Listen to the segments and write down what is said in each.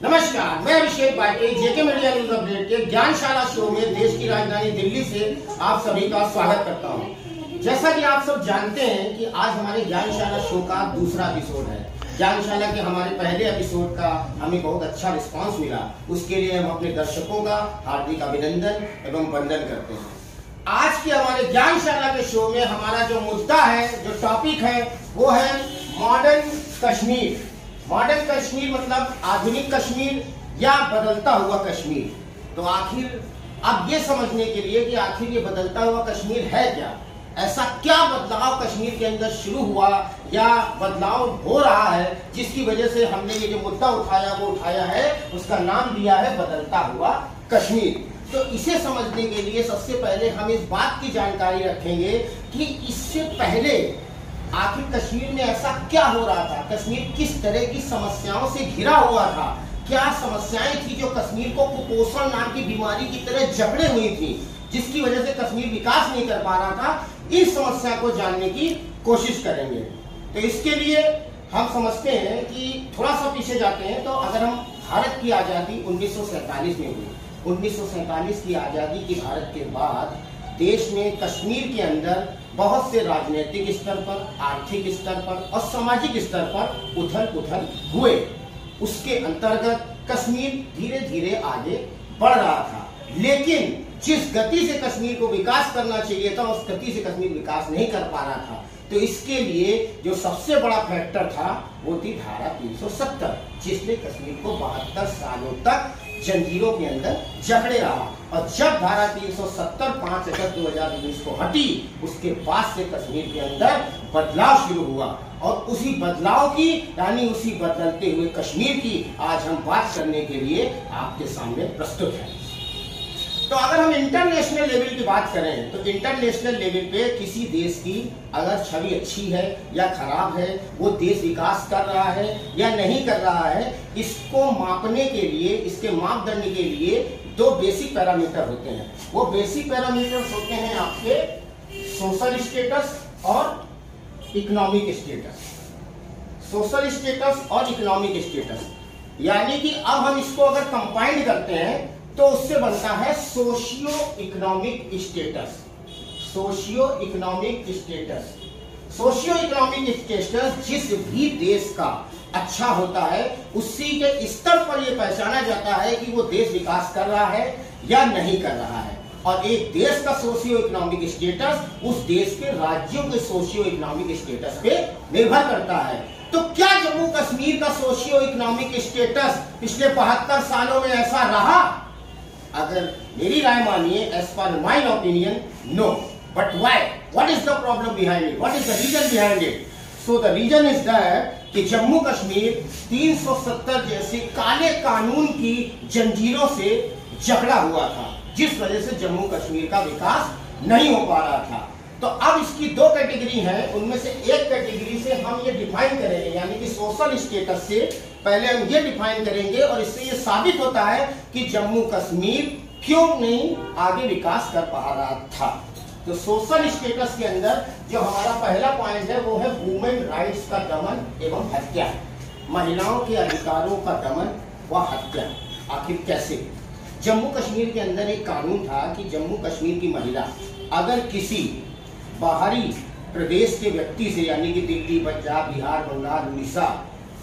नमस्कार, मैं अभिषेक बाटे जेके मीडिया न्यूज अपडेट के ज्ञानशाला शो में देश की राजधानी दिल्ली से आप सभी का स्वागत करता हूं। जैसा कि आप सब जानते हैं कि आज हमारे ज्ञानशाला शो का दूसरा एपिसोड है। ज्ञानशाला के हमारे पहले एपिसोड का हमें बहुत अच्छा रिस्पांस मिला, उसके लिए हम अपने दर्शकों का हार्दिक अभिनंदन एवं वंदन करते हैं। आज के हमारे ज्ञानशाला के शो में हमारा जो मुद्दा है, जो टॉपिक है, वो है मॉडर्न कश्मीर। मॉडर्न कश्मीर मतलब आधुनिक कश्मीर या बदलता हुआ कश्मीर। तो आखिर अब ये समझने के लिए कि आखिर ये बदलता हुआ कश्मीर है क्या, ऐसा क्या बदलाव कश्मीर के अंदर शुरू हुआ या बदलाव हो रहा है जिसकी वजह से हमने ये जो मुद्दा उठाया है, उसका नाम दिया है बदलता हुआ कश्मीर। तो इसे समझने के लिए सबसे पहले हम इस बात की जानकारी रखेंगे कि इससे पहले आखिर कश्मीर में ऐसा क्या हो रहा था, कश्मीर किस तरह की समस्याओं से घिरा हुआ था, क्या समस्याएं थी जो कश्मीर को कुपोषण नाम की बीमारी की तरह जकड़े हुई थी, जिसकी वजह से कश्मीर विकास नहीं कर पा रहा था। इस समस्या को जानने की कोशिश करेंगे। तो इसके लिए हम समझते हैं कि थोड़ा सा पीछे जाते हैं। तो अगर हम भारत की आजादी 1947 में हुई, 1947 की आजादी की भारत के बाद देश में कश्मीर के अंदर बहुत से राजनीतिक स्तर पर, आर्थिक स्तर पर और सामाजिक स्तर पर उथल पुथल हुए। उसके अंतर्गत कश्मीर धीरे धीरे आगे बढ़ रहा था, लेकिन जिस गति से कश्मीर को विकास करना चाहिए था, उस गति से कश्मीर विकास नहीं कर पा रहा था। तो इसके लिए जो सबसे बड़ा फैक्टर था वो थी धारा 370, जिसने कश्मीर को 72 सालों तक जंजीरों के अंदर जकड़े रहा। और जब धारा 370 5 अगस्त 2019 को हटी, उसके बाद से कश्मीर के अंदर बदलाव शुरू हुआ। और उसी बदलाव की, यानी उसी बदलते हुए कश्मीर की आज हम बात करने के लिए आपके सामने प्रस्तुत हैं। तो अगर हम इंटरनेशनल लेवल की बात करें तो इंटरनेशनल लेवल पे किसी देश की अगर छवि अच्छी है या खराब है, वो देश विकास कर रहा है या नहीं कर रहा है, इसको मापने के लिए, इसके मापदंड के लिए दो बेसिक पैरामीटर होते हैं। वो बेसिक पैरामीटर्स होते हैं आपके सोशल स्टेटस और इकोनॉमिक स्टेटस। सोशल स्टेटस और इकोनॉमिक स्टेटस, यानी कि अब हम इसको अगर कंबाइन करते हैं तो उससे बनता है socio economic status. Socio economic status, socio economic status जिस भी देश का अच्छा होता है, उसी के स्तर पर यह पहचाना जाता है कि वो देश विकास कर रहा है या नहीं कर रहा है। और एक देश का सोशियो इकोनॉमिक स्टेटस उस देश के राज्यों के सोशियो इकोनॉमिक स्टेटस पे निर्भर करता है। तो क्या जम्मू कश्मीर का सोशियो इकोनॉमिक स्टेटस पिछले 72 सालों में ऐसा रहा? अगर मेरी राय मानिए, as per my opinion, no. But why? What is the problem behind it? What is the reason behind it? So the reason is that कि जम्मू कश्मीर 370 जैसे काले कानून की जंजीरों से जकड़ा हुआ था, जिस वजह से जम्मू कश्मीर का विकास नहीं हो पा रहा था। तो अब इसकी दो कैटेगरी हैं, उनमें से एक कैटेगरी से हम ये डिफाइन करेंगे, यानी कि सोशल स्टेटस से पहले हम ये डिफाइन करेंगे और इससे ये साबित होता है कि जम्मू कश्मीर क्यों नहीं आगे विकास कर पा रहा था। तो सोशल स्टेटस के अंदर जो हमारा पहला पॉइंट है वो है वुमेन राइट्स का दमन एवं हत्या, महिलाओं के अधिकारों का दमन व हत्या। आखिर कैसे? जम्मू कश्मीर के अंदर एक कानून था कि जम्मू कश्मीर की महिला अगर किसी बाहरी प्रदेश के व्यक्ति से, यानी कि दिल्ली, पंजाब, बिहार, बंगाल, उड़ीसा,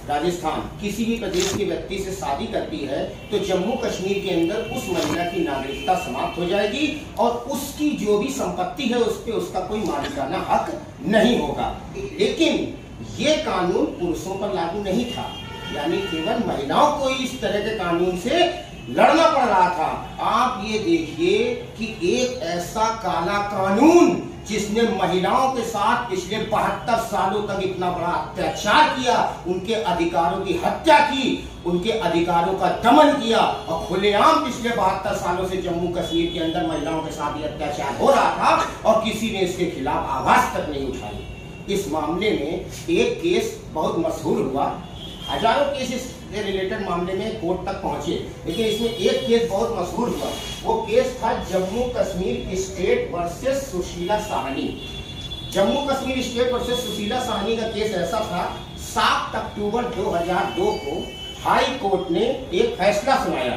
राजस्थान, किसी भी प्रदेश के व्यक्ति से शादी करती है तो जम्मू कश्मीर के अंदर उस महिला की नागरिकता समाप्त हो जाएगी और उसकी जो भी संपत्ति है उस पर उसका कोई मालिकाना हक नहीं होगा। लेकिन ये कानून पुरुषों पर लागू नहीं था, यानी केवल महिलाओं को इस तरह के कानून से लड़ना पड़ रहा था। आप ये देखिए कि एक ऐसा काला कानून जिसने महिलाओं के साथ पिछले 72 सालों तक इतना बड़ा अत्याचार किया, उनके अधिकारों की हत्या की, उनके अधिकारों का दमन किया और खुलेआम पिछले 72 सालों से जम्मू कश्मीर के अंदर महिलाओं के साथ ये अत्याचार हो रहा था और किसी ने इसके खिलाफ आवाज तक नहीं उठाई। इस मामले में एक केस बहुत मशहूर हुआ, हजारों केस इससे रिलेटेड मामले में कोर्ट तक पहुंचे, लेकिन इसमें एक केस बहुत मशहूर हुआ। वो केस था Jammu Kashmir state versus Sushila Sahni. Jammu Kashmir state versus Sushila Sahni का केस ऐसा था, 7 अक्टूबर 2002 को हाई कोर्ट ने एक फैसला सुनाया,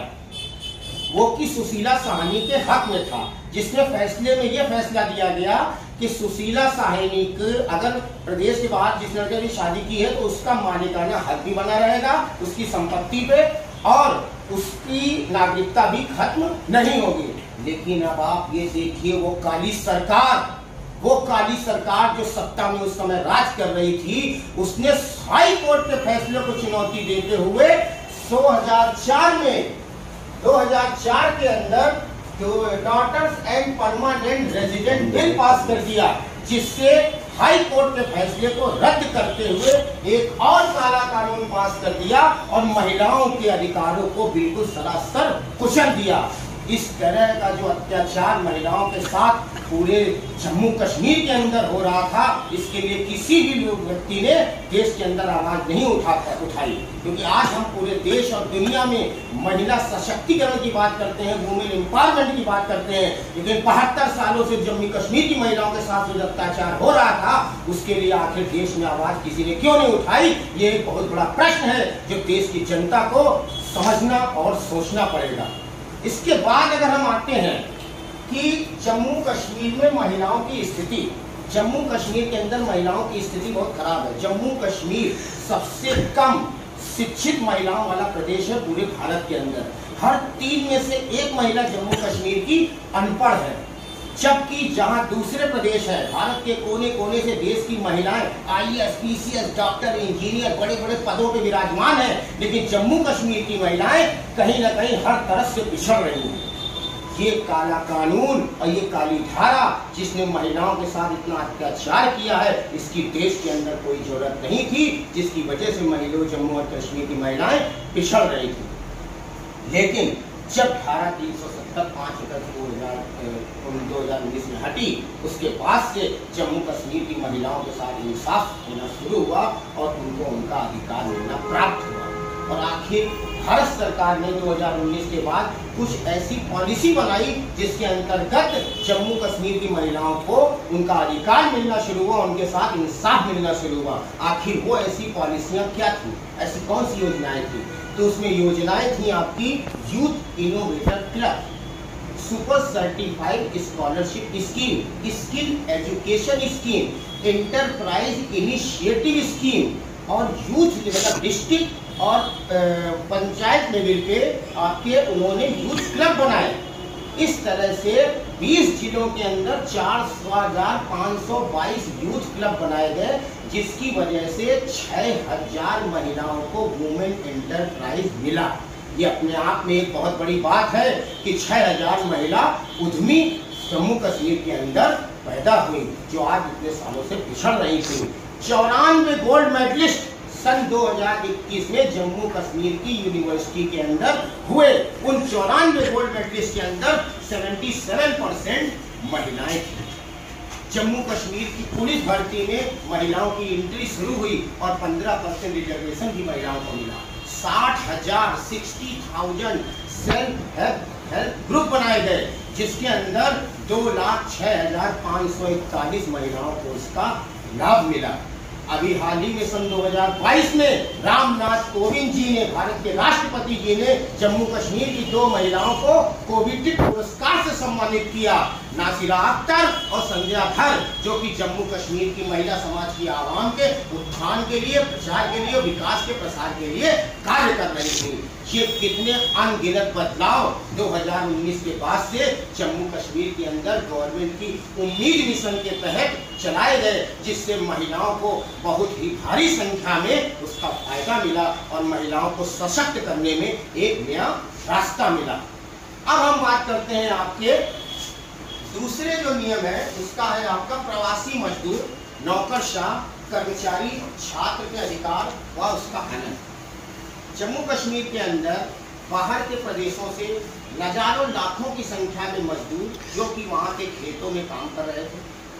वो कि सुशीला साहनी के हक में था, जिसमें फैसले में यह फैसला दिया गया कि सुशीला साहनी को अगर प्रदेश के बाहर जिस लड़के ने शादी की है तो उसका मालिकाना हक भी बना रहेगा उसकी संपत्ति पे, और उसकी नागरिकता भी खत्म नहीं होगी। लेकिन अब आप ये देखिए, वो काली सरकार जो सत्ता में उस समय राज कर रही थी, उसने हाई कोर्ट के फैसले को चुनौती देते हुए 2004 के अंदर daughters and permanent resident bill pass कर दिया, जिससे हाई कोर्ट के फैसले को रद्द करते हुए एक और काला कानून पास कर दिया और महिलाओं के अधिकारों को बिल्कुल सरासर कुचल दिया। इस तरह का जो अत्याचार महिलाओं के साथ पूरे जम्मू कश्मीर के अंदर हो रहा था, इसके लिए किसी भी व्यक्ति ने देश के अंदर आवाज नहीं उठाई, क्योंकि आज हम पूरे देश और दुनिया में महिला सशक्तिकरण की बात करते हैं, वुमेन एम्पावरमेंट की बात करते हैं, लेकिन 72 सालों से जम्मू कश्मीर की महिलाओं के साथ जो अत्याचार हो रहा था, उसके लिए आखिर देश में आवाज किसी ने क्यों नहीं उठाई? ये एक बहुत बड़ा प्रश्न है जो देश की जनता को समझना और सोचना पड़ेगा। इसके बाद अगर हम आते हैं कि जम्मू कश्मीर में महिलाओं की स्थिति, जम्मू कश्मीर के अंदर महिलाओं की स्थिति बहुत खराब है। जम्मू कश्मीर सबसे कम शिक्षित महिलाओं वाला प्रदेश है पूरे भारत के अंदर। हर 3 में से 1 महिला जम्मू कश्मीर की अनपढ़ है, जबकि जहां दूसरे प्रदेश है भारत के कोने कोने से देश की महिलाएं IAS, PCS, डॉक्टर, इंजीनियर बड़े बड़े पदों पे विराजमान है, लेकिन जम्मू कश्मीर की महिलाएं कहीं ना कहीं हर तरफ से पिछड़ रही हैं। ये काला कानून और ये काली धारा जिसने महिलाओं के साथ इतना अत्याचार किया है, इसकी देश के अंदर कोई जरूरत नहीं थी, जिसकी वजह से महिलाओं जम्मू और कश्मीर की महिलाएं पिछड़ रही थी। लेकिन जब धारा 370 5 अगस्त 2019 में हटी, उसके बाद से जम्मू कश्मीर की महिलाओं के साथ इंसाफ होना शुरू हुआ और उनको उनका अधिकार मिलना प्राप्त हुआ। और आखिर भारत सरकार ने 2019 के बाद कुछ ऐसी पॉलिसी बनाई जिसके अंतर्गत जम्मू कश्मीर की महिलाओं को उनका अधिकार मिलना शुरू हुआ, उनके साथ इंसाफ मिलना शुरू हुआ। आखिर वो ऐसी पॉलिसियां क्या थी, ऐसी कौन सी योजनाएं थी? तो उसमें योजनाएं थी आपकी youth innovator club, super certified scholarship scheme, skill education scheme, enterprise initiative scheme और यूथ लेवल डिस्ट्रिक्ट और पंचायत लेवल पे आपके उन्होंने यूथ क्लब बनाए। इस तरह से 20 जिलों के अंदर 4,522 यूथ क्लब बनाए गए, जिसकी वजह से 6,000 महिलाओं को वुमेन एंटरप्राइज मिला। ये अपने आप में एक बहुत बड़ी बात है कि 6,000 महिला उद्यमी जम्मू कश्मीर के अंदर पैदा हुई, जो आज इतने सालों से पिछड़ रही थी। 94 गोल्ड मेडलिस्ट सन 2021 में जम्मू कश्मीर की यूनिवर्सिटी के अंदर हुए। उन 94 गोल्ड मेडलिस्ट के अंदर 77% महिलाएं थी। जम्मू कश्मीर की पुलिस भर्ती में महिलाओं की एंट्री शुरू हुई और 15% रिजर्वेशन भी महिलाओं को मिला। 60,000 सेल्फ हेल्प ग्रुप बनाए गए, जिसके अंदर 2,06,541 महिलाओं को इसका लाभ मिला। अभी हाल ही में सन 2022 में रामनाथ कोविंद जी ने, भारत के राष्ट्रपति जी ने जम्मू कश्मीर की 2 महिलाओं को कोविड पुरस्कार से सम्मानित किया, नासिरा अख्तर और संध्या धर, जो कि जम्मू कश्मीर की महिला समाज की आवाम के उत्थान के लिए, प्रचार के लिए, विकास के प्रसार के लिए कार्य कर रही थी। ये कितने अनगिनत बदलाव 2019 के बाद से जम्मू कश्मीर के अंदर गवर्नमेंट की उम्मीद मिशन के तहत चलाए गए, जिससे महिलाओं को बहुत ही भारी संख्या में उसका फायदा मिला और महिलाओं को सशक्त करने में एक नया रास्ता मिला। अब हम बात करते हैं आपके दूसरे जो नियम है, उसका है आपका प्रवासी मजदूर, नौकरशाह, कर्मचारी, छात्र के अधिकार व उसका हनन। जम्मू कश्मीर के अंदर बाहर के प्रदेशों से हजारों लाखों की संख्या में मजदूर जो कि वहाँ के खेतों में काम कर रहे थे,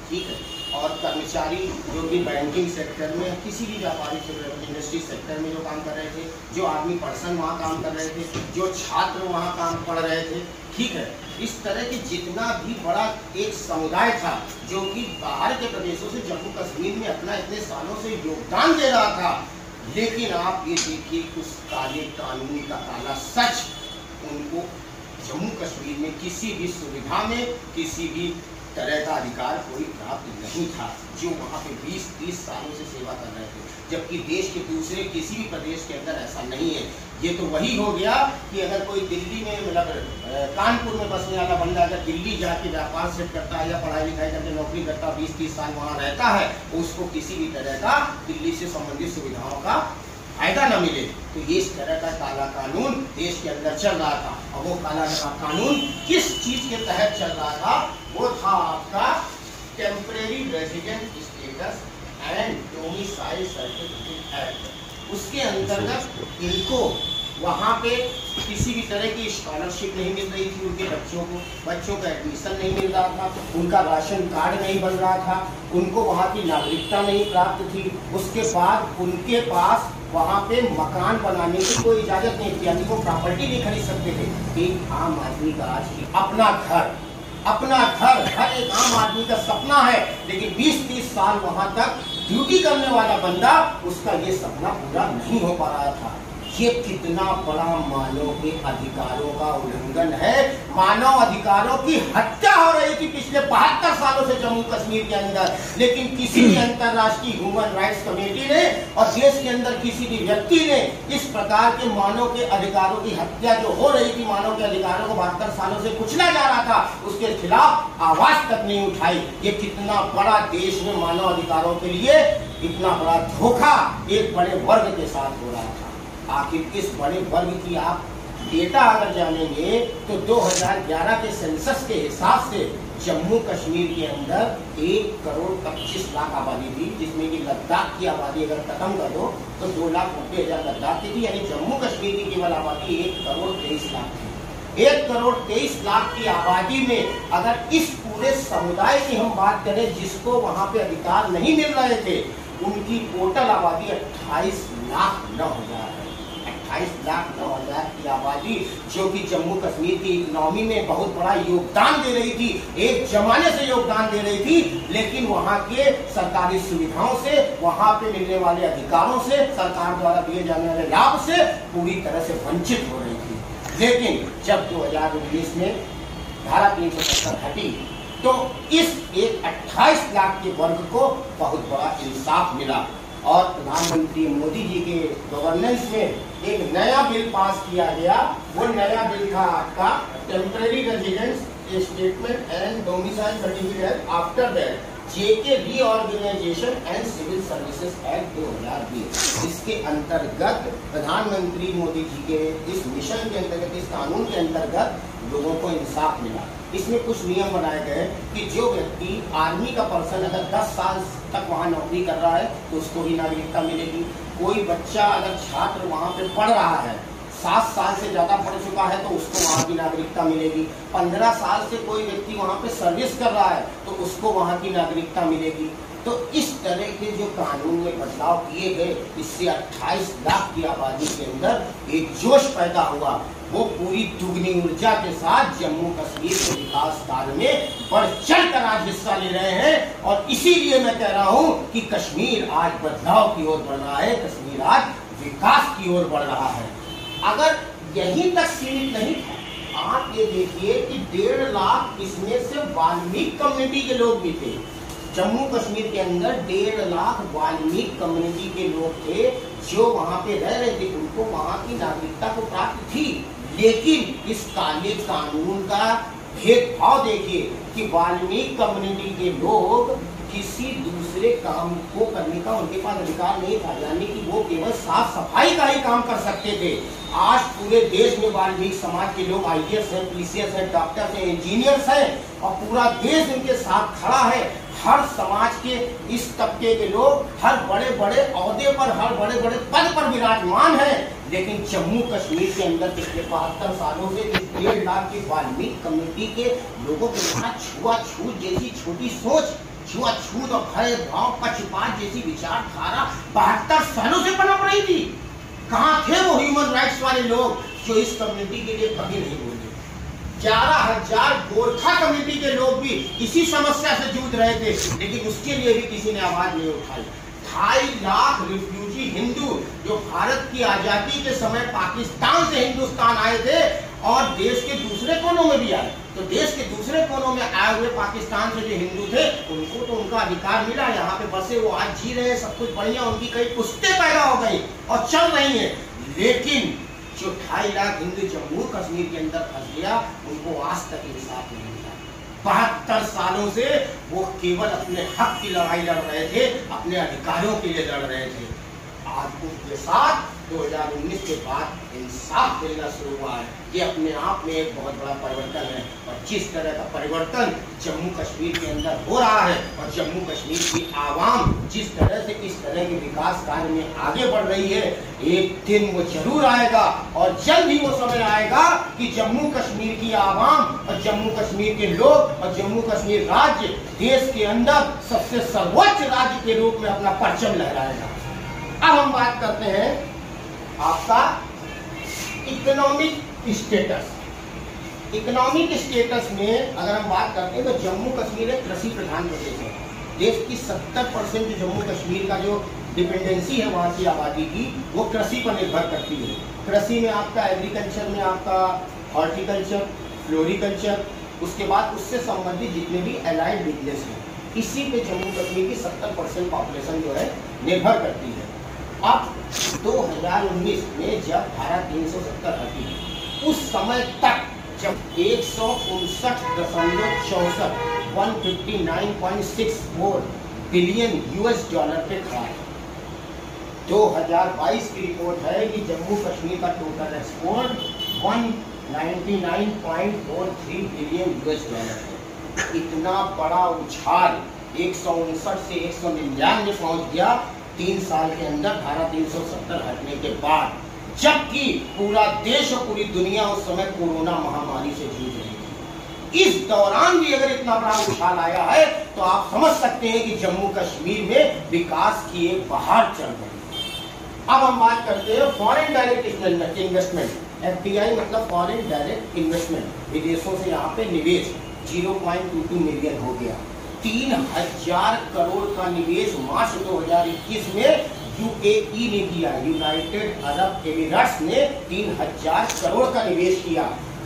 ठीक है, और कर्मचारी जो कि बैंकिंग सेक्टर में, किसी भी व्यापारिक इंडस्ट्री सेक्टर में जो काम कर रहे थे, जो आदमी पर्सन वहाँ काम कर रहे थे, जो छात्र वहाँ काम पढ़ रहे थे, ठीक है। इस तरह की जितना भी बड़ा एक समुदाय था जो कि बाहर के प्रदेशों से जम्मू कश्मीर में अपना इतने सालों से योगदान दे रहा था, लेकिन आप ये देखिए उस काले कानून का काला सच, उनको जम्मू कश्मीर में किसी भी सुविधा में किसी भी तरह का अधिकार कोई प्राप्त नहीं था, जो वहाँ पे 20-30 सालों से सेवा कर रहे थे, जबकि देश के दूसरे किसी भी प्रदेश के अंदर ऐसा नहीं है। ये तो वही हो गया कि अगर कोई दिल्ली में मतलब कानपुर में बसने वाला बंदा अगर दिल्ली जाके व्यापार सेट करता है या पढ़ाई लिखाई करके नौकरी करता है, 20-30 साल वहाँ रहता है, उसको किसी भी तरह का दिल्ली से संबंधित सुविधाओं का फायदा न मिले। तो ये इस तरह का काला कानून देश के अंदर चल रहा था। और वो काला कानून किस चीज के तहत चल रहा था? वो था आपका temporary resident status and domicile certificate act. उसके अंतर्गत इनको वहाँ पे किसी भी तरह की स्कॉलरशिप नहीं मिल रही थी, उनके बच्चों का एडमिशन नहीं मिल रहा था, उनका राशन कार्ड नहीं बन रहा था, उनको वहाँ की नागरिकता नहीं प्राप्त थी। उसके बाद उनके पास वहाँ पे मकान बनाने की कोई इजाजत नहीं थी, यानी वो प्रॉपर्टी नहीं खरीद सकते थे। एक आम आदमी का आज अपना घर हर एक आम आदमी का सपना है, लेकिन 20-30 साल वहाँ तक ड्यूटी करने वाला बंदा, उसका ये सपना पूरा नहीं हो पा रहा था। ये कितना बड़ा मानव के अधिकारों का उल्लंघन है। मानव अधिकारों की हत्या हो रही थी पिछले 72 सालों से जम्मू कश्मीर के अंदर, लेकिन किसी भी अंतर्राष्ट्रीय ह्यूमन राइट्स कमेटी ने और देश के अंदर किसी भी व्यक्ति ने इस प्रकार के मानव के अधिकारों की हत्या जो हो रही थी, मानव के अधिकारों को 72 सालों से कुचला जा रहा था, उसके खिलाफ आवाज तक नहीं उठाई। ये कितना बड़ा देश में मानव अधिकारों के लिए इतना बड़ा धोखा एक बड़े वर्ग के साथ हो रहा था। आखिर इस बड़े वर्ग की आप डेटा अगर जानेंगे तो 2011 के सेंसस के हिसाब से जम्मू कश्मीर के अंदर 1,25,00,000 आबादी थी, जिसमें कि लद्दाख की आबादी अगर खत्म कर दो तो 2,90,000 लद्दाख की थी, यानी जम्मू कश्मीर की केवल आबादी 1,23,00,000 थी। 1,23,00,000 की आबादी में अगर इस पूरे समुदाय की हम बात करें जिसको वहां पे अधिकार नहीं मिल रहे थे, उनकी टोटल आबादी 28,09,000 है। 28,09,000 की आबादी, जो कि जम्मू कश्मीर की इकोनॉमी में बहुत बड़ा योगदान दे रही थी, एक जमाने से योगदान दे रही थी, लेकिन वहां के सरकारी सुविधाओं से, वहां पे मिलने वाले अधिकारों से, सरकार द्वारा दिए जाने वाले लाभ से पूरी तरह से वंचित हो रही थी। लेकिन जब 2019 में धारा 370 हटी तो इस 28,00,000 के वर्ग को बहुत बड़ा इंसाफ मिला और प्रधानमंत्री मोदी जी के गवर्नेंस में एक नया बिल पास किया गया। वो नया बिल था आपका temporary residence statement and domicile certificate after that JK reorganisation and civil services act 2020। इसके अंतर्गत प्रधानमंत्री मोदी जी के इस मिशन के अंतर्गत, इस कानून के अंतर्गत लोगों को इंसाफ मिला। इसमें कुछ नियम बनाए गए कि जो व्यक्ति आर्मी का पर्सन अगर 10 साल तक वहाँ नौकरी कर रहा है तो उसको भी नागरिकता मिलेगी। कोई बच्चा अगर छात्र वहाँ पे पढ़ रहा है, 7 साल से ज्यादा पढ़ चुका है तो उसको वहाँ की नागरिकता मिलेगी। 15 साल से कोई व्यक्ति वहाँ पे सर्विस कर रहा है तो उसको वहाँ की नागरिकता मिलेगी। तो इस तरह के जो कानून में बदलाव किए गए, इससे 28,00,000 की आबादी के अंदर एक जोश पैदा हुआ। वो पूरी दुगनी ऊर्जा के साथ जम्मू कश्मीर के विकास कार्य में बढ़ चढ़ कर आज हिस्सा ले रहे हैं। और इसीलिए मैं कह रहा हूं कि कश्मीर आज बदलाव की ओर बढ़ रहा है, कश्मीर आज विकास की ओर बढ़ रहा है। अगर यहीं तक सीमित नहीं था, आप ये देखिए कि 1.5 लाख इसमें से वाल्मीकि कम्युनिटी के लोग भी थे। जम्मू कश्मीर के अंदर 1.5 लाख वाल्मीकि कम्युनिटी के लोग थे जो वहां पे रह रहे थे, उनको वहां की नागरिकता को प्राप्त थी। लेकिन इस काले कानून का भेदभाव देखिए कि वाल्मीकि कम्युनिटी के लोग किसी दूसरे काम को करने का उनके पास अधिकार नहीं था, यानी कि वो केवल साफ सफाई का ही काम कर सकते थे। आज पूरे देश में वाल्मीकि समाज के लोग IAS हैं, PCS हैं, डॉक्टर्स हैं, इंजीनियर्स हैं और पूरा देश उनके साथ खड़ा है। हर समाज के इस तबके के लोग हर बड़े बड़े ओहदे पर, हर बड़े बड़े पद पर विराजमान हैं। लेकिन जम्मू कश्मीर के अंदर पिछले 72 सालों से इस 1.5 लाख की वाल्मीकि कम्युनिटी के लोगों के साथ छुआछूत जैसी छोटी सोच, छुआछूत और भेदभाव, पक्षपात जैसी विचारधारा 72 सालों से पनप रही थी। कहाँ थे वो ह्यूमन राइट्स वाले लोग जो इस कम्युनिटी के लिए कभी नहीं बोले? 11,000 गोरखा कम्युनिटी के लोग भी इसी समस्या से जूझ रहे थे, लेकिन उसके लिए भी किसी ने आवाज नहीं उठाई। 2.5 लाख रिफ्यूजी रिफ्यूजी हिंदू जो भारत की आजादी के समय पाकिस्तान से हिंदुस्तान आए थे और देश के दूसरे कोनों में भी आए, तो देश के दूसरे कोनों में आए हुए पाकिस्तान से जो हिंदू थे उनको तो उनका अधिकार मिला, यहाँ पे बसे वो आज जी रहे हैं, सब कुछ बढ़िया, उनकी कई पुश्तें पैदा हो गई और चल रही हैं। लेकिन जो 2.5 लाख हिंदू जम्मू कश्मीर के अंदर फंस गया उनको आज तक इंसाफ नहीं मिला। 72 सालों से वो केवल अपने हक की लड़ाई लड़ रहे थे, अपने अधिकारों के लिए लड़ रहे थे। आज उसके साथ 2019 के बाद इंसाफ मिलना शुरू हुआ है। ये अपने आप में एक बहुत बड़ा परिवर्तन है और जिस तरह का परिवर्तन जम्मू कश्मीर के अंदर हो रहा है और जम्मू कश्मीर की आवाम जिस तरह से इस तरह के विकास कार्य में आगे बढ़ रही है, एक दिन वो जरूर आएगा और जल्द ही वो समय आएगा कि जम्मू कश्मीर की आवाम और जम्मू कश्मीर के लोग और जम्मू कश्मीर राज्य देश के अंदर सबसे सर्वोच्च राज्य के रूप में अपना परचम लहराएगा। अब हम बात करते हैं आपका इकोनॉमिक स्टेटस। इकोनॉमिक स्टेटस में अगर हम बात करते हैं तो जम्मू कश्मीर एक कृषि प्रधान प्रदेश है। देश की 70% जो जम्मू कश्मीर का जो डिपेंडेंसी है वहाँ की आबादी की, वो कृषि पर निर्भर करती है। कृषि में आपका एग्रीकल्चर में आपका हॉर्टिकल्चर, फ्लोरिकल्चर, उसके बाद उससे संबंधित जितने भी एलाइड बिजनेस हैं, इसी पे जम्मू कश्मीर की 70% पॉपुलेशन जो है निर्भर करती है। अब 2019 में जब धारा 370 हटी, उस समय तक जब 159.64 $159.64 बिलियन US पे खड़ा है। 2022 की रिपोर्ट है कि जम्मू कश्मीर का टोटल एक्सपोर्ट 199.43 बिलियन US है। इतना बड़ा उछाल 159 से 199 पहुंच गया 3 साल के अंदर धारा 370 हटने के बाद, जबकि पूरा देश और पूरी दुनिया उस समय कोरोना महामारी से जूझ रही थी। इस दौरान भी अगर इतना बड़ा उछाल आया है तो आप समझ सकते हैं कि जम्मू कश्मीर में विकास की एक बहार चल रही है। अब हम बात करते हैं फॉरेन डायरेक्ट इन्वेस्टमेंट। FDI मतलब फॉरेन डायरेक्ट इन्वेस्टमेंट, विदेशों से यहाँ पे निवेश 0.22 मिलियन हो गया। 3000 करोड़ का निवेश मार्च 2021 में UAE ने किया, यूनाइटेड अरब एमिरेट्स ने 3000 करोड़ का निवेश किया।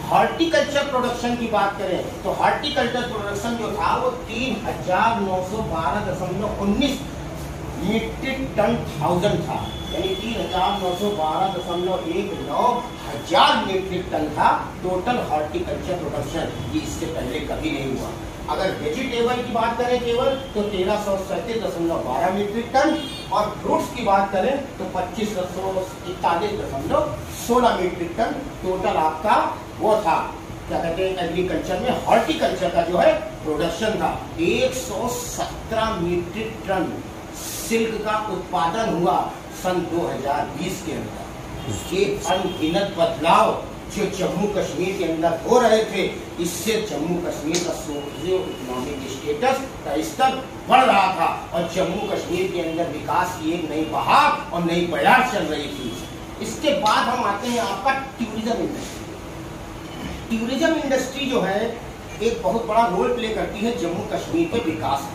हॉर्टिकल्चर प्रोडक्शन की बात करें तो हॉर्टिकल्चर प्रोडक्शन जो था वो 3912.19 मीट्रिक टन था, यानी 3912.19 हजार मीट्रिक टन था टोटल हॉर्टिकल्चर प्रोडक्शन। ये इससे पहले कभी नहीं हुआ। अगर वेजिटेबल की बात करें केवल तो 1337.12 मीट्रिक टन और फ्रूट्स की बात करें तो 2541.16 मीट्रिक टन टोटल आपका वो था, क्या कहते हैं, एग्रीकल्चर में हॉर्टिकल्चर का जो है प्रोडक्शन था। 117 मीट्रिक टन सिल्क का उत्पादन हुआ सन 2020 के अंदर। ये अनगिनत बदलाव जो जम्मू कश्मीर के अंदर हो रहे थे, इससे जम्मू कश्मीर का सोशियो इकोनॉमिक स्टेटस का स्तर बढ़ रहा था और जम्मू कश्मीर के अंदर विकास की एक नई बहार और नई बयार चल रही थी। इसके बाद हम आते हैं आपका टूरिज्म इंडस्ट्री। टूरिज्म इंडस्ट्री जो है एक बहुत बड़ा रोल प्ले करती है जम्मू कश्मीर के विकास में।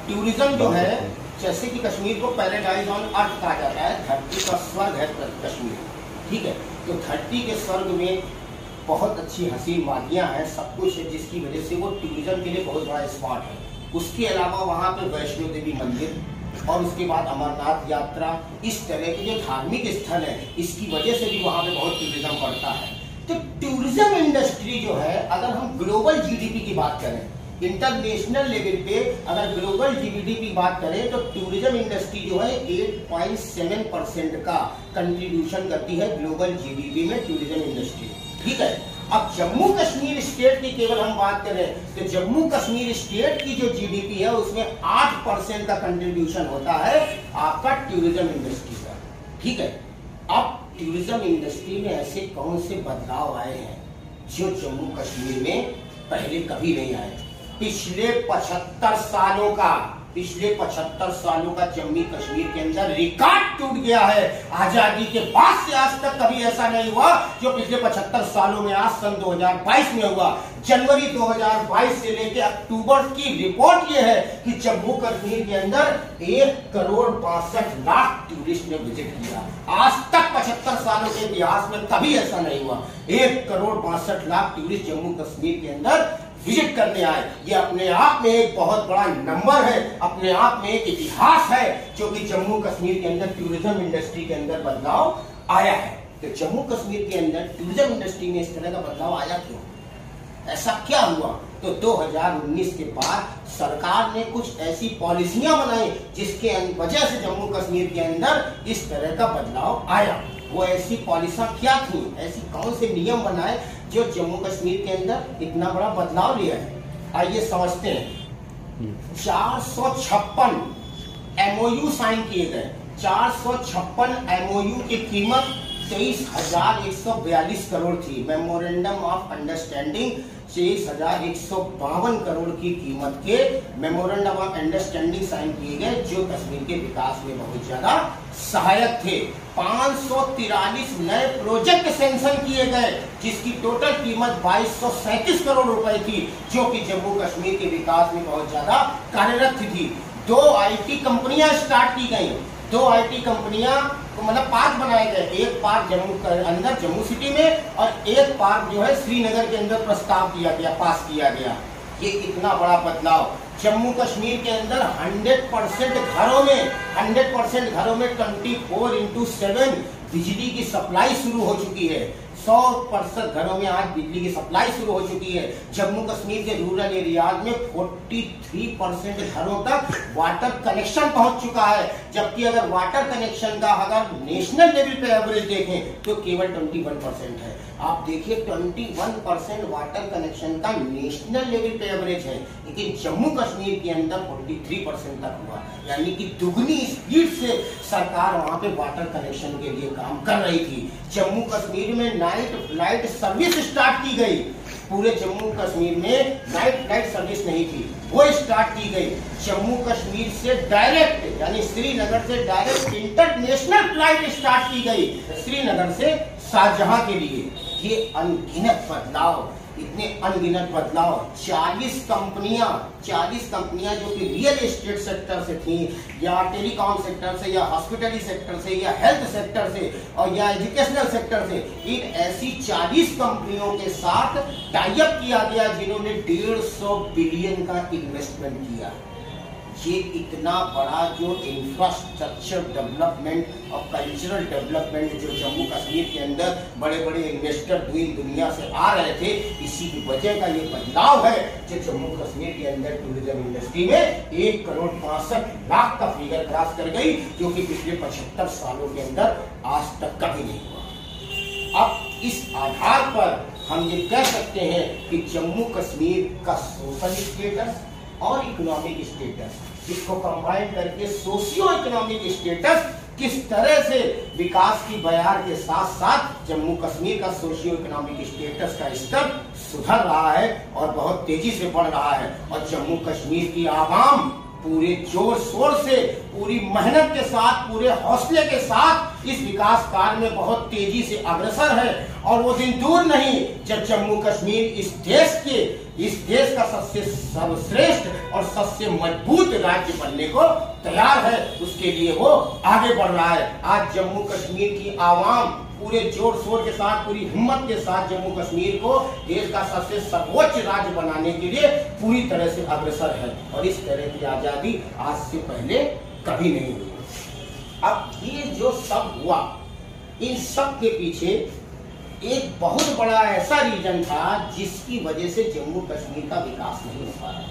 टूरिज्म जो है, जैसे कि कश्मीर को पैराडाइज ऑन अर्थ कहा जाता है, धरती का स्वर्ग है कश्मीर, ठीक है। तो धरती के स्वर्ग में बहुत अच्छी हसीन वादियाँ हैं, सब कुछ है, जिसकी वजह से वो टूरिज्म के लिए बहुत बड़ा स्पॉट है। उसके अलावा वहाँ पे वैष्णो देवी मंदिर और उसके बाद अमरनाथ यात्रा, इस तरह के जो धार्मिक स्थल है, इसकी वजह से भी वहाँ पे बहुत टूरिज्म बढ़ता है। तो टूरिज्म इंडस्ट्री जो है, अगर हम ग्लोबल GDP की बात करें, इंटरनेशनल लेवल पे अगर ग्लोबल GDP की बात करें तो टूरिज्म इंडस्ट्री जो है 8.7% का कंट्रीब्यूशन करती है ग्लोबल GDP में टूरिज्म इंडस्ट्री, ठीक है। अब जम्मू कश्मीर स्टेट की केवल हम बात करें तो जम्मू कश्मीर स्टेट की जो GDP है उसमें 8% का कंट्रीब्यूशन होता है आपका टूरिज्म इंडस्ट्री का, ठीक है। अब टूरिज्म इंडस्ट्री में ऐसे कौन से बदलाव आए हैं जो जम्मू कश्मीर में पहले कभी नहीं आए। पिछले 75 सालों का पिछले 75 सालों का जम्मू कश्मीर के अंदर रिकॉर्ड टूट गया है। आजादी के बाद से आज तक कभी ऐसा नहीं हुआ जो पिछले 75 सालों में आज सन 2022 में हुआ। जनवरी 2022 से लेकर अक्टूबर की रिपोर्ट यह है कि जम्मू कश्मीर के अंदर 1,62,00,000 टूरिस्ट ने विजिट किया। आज तक 75 सालों के इतिहास में कभी ऐसा नहीं हुआ। 1,62,00,000 टूरिस्ट जम्मू कश्मीर के अंदर विजिट करने आए। ये अपने आप में एक बहुत बड़ा नंबर है, अपने आप में एक इतिहास है जो कि जम्मू कश्मीर के अंदर टूरिज्म इंडस्ट्री के अंदर बदलाव आया है। तो जम्मू कश्मीर के अंदर टूरिज्म इंडस्ट्री में इस तरह का बदलाव आया क्यों? ऐसा क्या हुआ? तो 2019 के बाद सरकार ने कुछ ऐसी पॉलिसियां बनाई जिसके वजह से जम्मू कश्मीर के अंदर इस तरह का बदलाव आया। वो ऐसी पॉलिसियां क्या थी, ऐसी कौन से नियम बनाए जो जम्मू कश्मीर के अंदर इतना बड़ा बदलाव लिया है? आइए समझते हैं। 456 MOU साइन किए गए। 456 MOU की कीमत 23,142 करोड़ थी। मेमोरेंडम ऑफ अंडरस्टैंडिंग 23,152 करोड़ की कीमत के मेमोरेंडम ऑफ अंडरस्टैंडिंग साइन किए गए जो कश्मीर के विकास में बहुत ज्यादा सहायक थे। 543 नए प्रोजेक्ट सैंक्शन किए गए जिसकी टोटल कीमत 2237 करोड़ रुपए थी जो कि जम्मू कश्मीर के विकास में बहुत ज्यादा कार्यरत थी। 2 IT कंपनियां स्टार्ट की गई। 2 IT कंपनियां मतलब 5 बनाए गए। एक पार्क जम्मू के अंदर जम्मू सिटी में और एक पार्क जो है श्रीनगर के अंदर प्रस्ताव दिया गया, पास किया गया। ये इतना बड़ा बदलाव जम्मू कश्मीर के अंदर 100% घरों में 24/7 बिजली की सप्लाई शुरू हो चुकी है। 100% घरों में आज बिजली की सप्लाई शुरू हो चुकी है। जम्मू कश्मीर के रूरल एरियाज में 43% घरों तक वाटर कनेक्शन पहुंच चुका है, जबकि अगर वाटर कनेक्शन का अगर नेशनल लेवल पे एवरेज देखें तो केवल 21% है। आप देखिए 21% वाटर कनेक्शन का नेशनल लेवल पे एवरेज है, लेकिन जम्मू कश्मीर के अंदर 43% तक हुआ। यानी कि दुगनी स्पीड से सरकार वहां पे वाटर कनेक्शन के लिए काम कर रही थी। जम्मू कश्मीर में नाइट फ्लाइट सर्विस स्टार्ट की गई। पूरे जम्मू कश्मीर में नाइट फ्लाइट सर्विस नहीं थी, वो स्टार्ट की गई। जम्मू कश्मीर से डायरेक्ट यानी श्रीनगर से डायरेक्ट इंटरनेशनल फ्लाइट स्टार्ट की गई श्रीनगर से शाहजहां के लिए। ये अनगिनत बदलाव, इतने अनगिनत बदलाव। 40 कंपनियां जो कि रियल एस्टेट सेक्टर से थी या टेलीकॉम सेक्टर से या हॉस्पिटली सेक्टर से या हेल्थ सेक्टर से और या एजुकेशनल सेक्टर से, इन ऐसी 40 कंपनियों के साथ टाई अप किया गया जिन्होंने 150 बिलियन का इन्वेस्टमेंट किया। ये इतना बड़ा जो इंफ्रास्ट्रक्चर डेवलपमेंट और कल्चरल डेवलपमेंट जो जम्मू कश्मीर के अंदर बड़े बड़े इन्वेस्टर दुनिया से आ रहे थे, इसी की वजह का ये बदलाव है जो जम्मू कश्मीर के अंदर टूरिज्म इंडस्ट्री में 1,65,00,000 का फिगर क्रॉस कर गई, जो कि पिछले 75 सालों के अंदर आज तक कभी नहीं हुआ। अब इस आधार पर हम ये कह सकते हैं कि जम्मू कश्मीर का सोशल स्टेटस और इकोनॉमिक स्टेटस, इसको कंबाइन करके सोशियो इकोनॉमिक स्टेटस किस तरह से विकास की बयार के साथ साथ जम्मू कश्मीर का सोशियो इकोनॉमिक स्टेटस का स्तर सुधर रहा है और बहुत तेजी से बढ़ रहा है। और जम्मू कश्मीर की आवाम पूरे जोर शोर से, पूरी मेहनत के साथ, पूरे हौसले के साथ इस विकास कार्य में बहुत तेजी से अग्रसर है। और वो दिन दूर नहीं जब जम्मू कश्मीर इस देश का सबसे सर्वश्रेष्ठ और सबसे मजबूत राज्य बनने को तैयार है। उसके लिए वो आगे बढ़ रहा है। आज जम्मू कश्मीर की आवाम पूरे जोर शोर के साथ, पूरी हिम्मत के साथ जम्मू कश्मीर को देश का सबसे सर्वोच्च राज्य बनाने के लिए पूरी तरह से अग्रसर है। और इस तरह की आजादी आज से पहले कभी नहीं हुई। अब ये जो सब हुआ, इन सब के पीछे एक बहुत बड़ा ऐसा रीजन था जिसकी वजह से जम्मू कश्मीर का विकास नहीं हो पा रहा।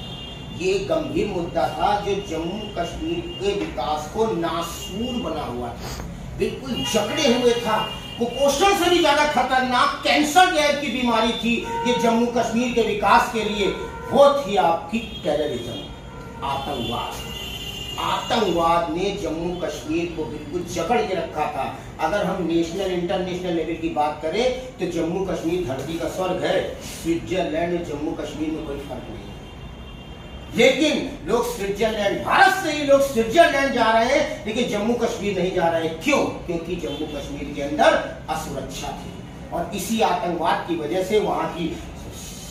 ये गंभीर मुद्दा था जो जम्मू कश्मीर के विकास को नासूर बना हुआ था, बिल्कुल जकड़े हुए था। कुपोषण से भी ज्यादा खतरनाक कैंसर गैर की बीमारी थी ये जम्मू कश्मीर के विकास के लिए। वो थी आपकी टेररिज्म, आतंकवाद। आतंकवाद ने जम्मू कश्मीर को बिल्कुल जकड़ के रखा था। अगर हम नेशनल इंटरनेशनल लेवल की बात करें तो जम्मू कश्मीर धरती का स्वर्ग है। स्विट्जरलैंड और जम्मू कश्मीर में कोई फर्क नहीं है। लेकिन लोग स्विट्जरलैंड, भारत से ही लोग स्विट्जरलैंड जा रहे हैं, लेकिन जम्मू कश्मीर नहीं जा रहे हैं। क्यों? क्योंकि जम्मू कश्मीर के अंदर असुरक्षा थी और इसी आतंकवाद की वजह से वहां की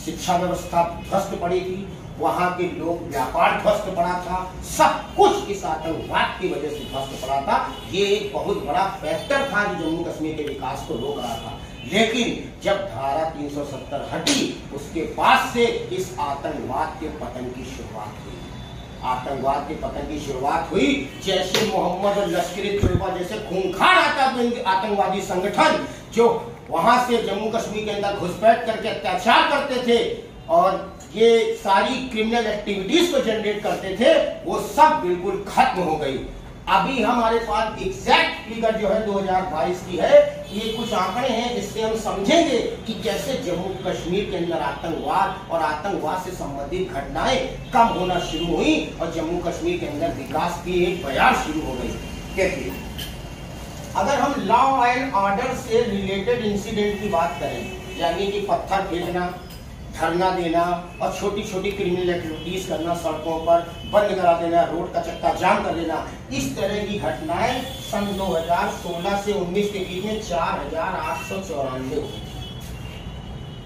शिक्षा व्यवस्था ध्वस्त पड़ी थी, वहां के लोग व्यापार ध्वस्त पड़ा था, सब कुछ इस आतंकवाद की वजह से ध्वस्त पड़ा था। ये एक बहुत बड़ा फैक्टर था जो जम्मू कश्मीर के विकास को रोक रहा था। लेकिन जब धारा 370 हटी, उसके बाद से इस आतंकवाद के पतन की शुरुआत हुई। आतंकवाद के पतन की शुरुआत हुई। जैसे मोहम्मद और लश्कर-ए-तोयबा जैसे खूंखार आतंकवादी संगठन जो वहां से जम्मू कश्मीर के अंदर घुसपैठ करके अत्याचार करते थे और ये सारी क्रिमिनल एक्टिविटीज को जनरेट करते थे, वो सब बिल्कुल खत्म हो गई। अभी हमारे पास एग्जैक्ट फिगर जो है 2022 की है। ये कुछ आंकड़े हैं जिससे हम समझेंगे कि कैसे जम्मू कश्मीर के अंदर आतंकवाद और आतंकवाद से संबंधित घटनाएं कम होना शुरू हुई और जम्मू कश्मीर के अंदर विकास की एक बयार शुरू हो गई। देखिए, अगर हम लॉ एंड ऑर्डर से रिलेटेड इंसिडेंट की बात करें, यानी कि पत्थर फेंकना, धरना देना और छोटी छोटी क्रिमिनल एक्टिविटीज करना, सड़कों पर बंद करा देना, रोड का चक्का जाम कर देना, इस तरह की घटनाएं सन 2016 से 19 के बीच में 4894 हुई।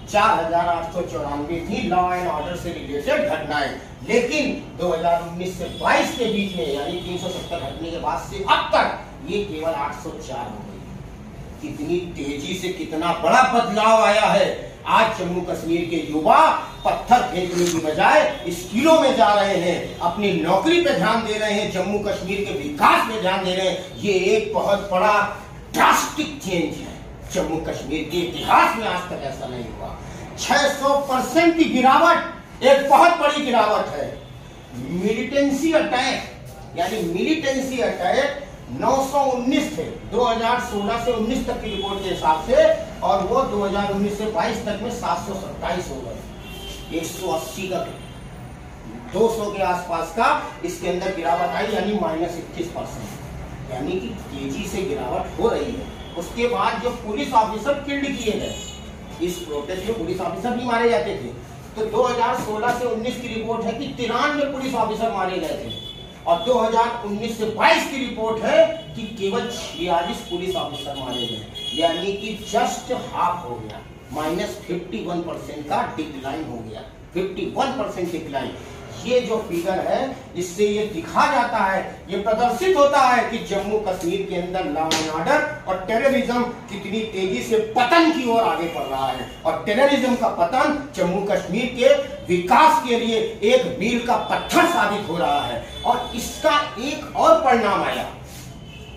4894 थी लॉ एंड ऑर्डर से रिलेटेड घटनाएं। लेकिन 2019 से 22 के बीच में, यानी 370 हटने के बाद से अब तक ये केवल 804 हो गई। कितनी तेजी से कितना बड़ा बदलाव आया है। आज जम्मू कश्मीर के युवा पत्थर फेंकने की बजाय स्किलों में जा रहे हैं, अपनी नौकरी पे ध्यान दे रहे हैं, जम्मू कश्मीर के विकास में ध्यान दे रहे हैं। ये एक बहुत बड़ा ड्रास्टिक चेंज है। जम्मू कश्मीर के इतिहास में आज तक ऐसा नहीं हुआ। 600% की गिरावट एक बहुत बड़ी गिरावट है। मिलिटेंसी अटैक, यानी मिलिटेंसी अटैक 919 थे 2016 से 19 तक की रिपोर्ट के हिसाब से, और वो 2019 से 22 तक में 727 हो गए। 180 का 200 के आसपास का इसके अंदर गिरावट आई, यानी -21%, यानी कि तेजी से गिरावट हो रही है। उसके बाद जो पुलिस ऑफिसर किल्ड किए गए, इस प्रोटेस्ट में पुलिस ऑफिसर भी मारे जाते थे, तो 2016 से 19 की रिपोर्ट है कि 93 पुलिस ऑफिसर मारे गए थे, और 2019 से 22 की रिपोर्ट है कि केवल 46 पुलिस ऑफिसर मारे गए, यानी कि जस्ट हाफ हो गया, -51% का डिक्लाइन हो गया, 51% डिक्लाइन। ये जो फिगर है, इससे ये दिखा जाता है, ये प्रदर्शित होता है कि जम्मू कश्मीर के अंदर लॉ एंड ऑर्डर और टेररिज्म कितनी तेजी से पतन की ओर आगे बढ़ रहा है। और टेररिज्म का पतन जम्मू कश्मीर के विकास के लिए एक मील का पत्थर साबित हो रहा है। और इसका एक और परिणाम आया,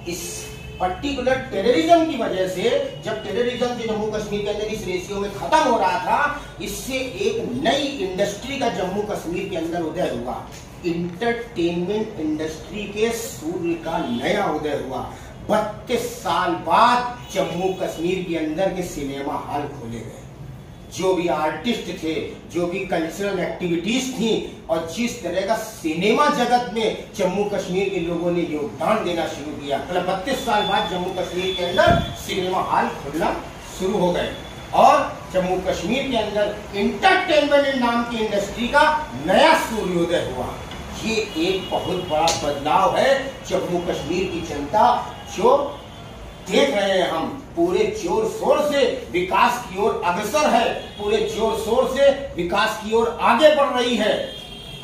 इस पर्टिकुलर टेररिज्म की वजह से। जब टेररिज्म जो जम्मू कश्मीर के अंदर इस रेशियो में खत्म हो रहा था, इससे एक नई इंडस्ट्री का जम्मू कश्मीर के अंदर उदय हुआ। इंटरटेनमेंट इंडस्ट्री के सूर्य का नया उदय हुआ। 32 साल बाद जम्मू कश्मीर के अंदर के सिनेमा हॉल खोले गए। जो भी आर्टिस्ट थे, जो भी कल्चरल एक्टिविटीज थी, और जिस तरह का सिनेमा जगत में जम्मू कश्मीर के लोगों ने योगदान देना शुरू किया, मतलब 32 साल बाद जम्मू कश्मीर के अंदर सिनेमा हॉल खुलना शुरू हो गए और जम्मू कश्मीर के अंदर इंटरटेनमेंट नाम की इंडस्ट्री का नया सूर्योदय हुआ। ये एक बहुत बड़ा बदलाव है। जम्मू कश्मीर की जनता जो देख रहे हैं, हम पूरे जोर शोर से विकास की ओर अग्रसर है, पूरे जोर शोर से विकास की ओर आगे बढ़ रही है।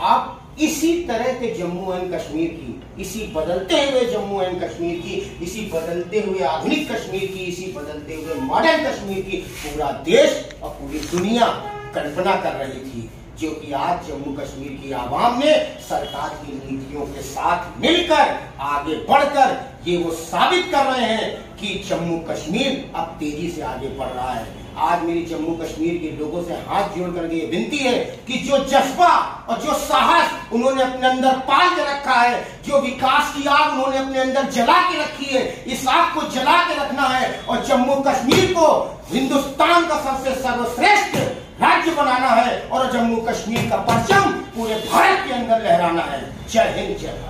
आप इसी तरह के जम्मू एंड कश्मीर की, इसी बदलते हुए जम्मू एंड कश्मीर की, इसी बदलते हुए आधुनिक कश्मीर की, इसी बदलते हुए मॉडर्न कश्मीर की पूरा देश और पूरी दुनिया कल्पना कर रही थी, जो कि आज जम्मू कश्मीर की आवाम ने सरकार की नीतियों के साथ मिलकर आगे बढ़कर ये वो साबित कर रहे हैं कि जम्मू कश्मीर अब तेजी से आगे बढ़ रहा है। आज मेरी जम्मू कश्मीर के लोगों से हाथ जोड़ करके ये विनती है कि जो जज्बा और जो साहस उन्होंने अपने अंदर पाल के रखा है, जो विकास की आग उन्होंने अपने अंदर जला के रखी है, इस आग को जला के रखना है और जम्मू कश्मीर को हिंदुस्तान का सबसे सर्वश्रेष्ठ राज्य बनाना है और जम्मू कश्मीर का परचम पूरे भारत के अंदर लहराना है। जय हिंद, जय भारत।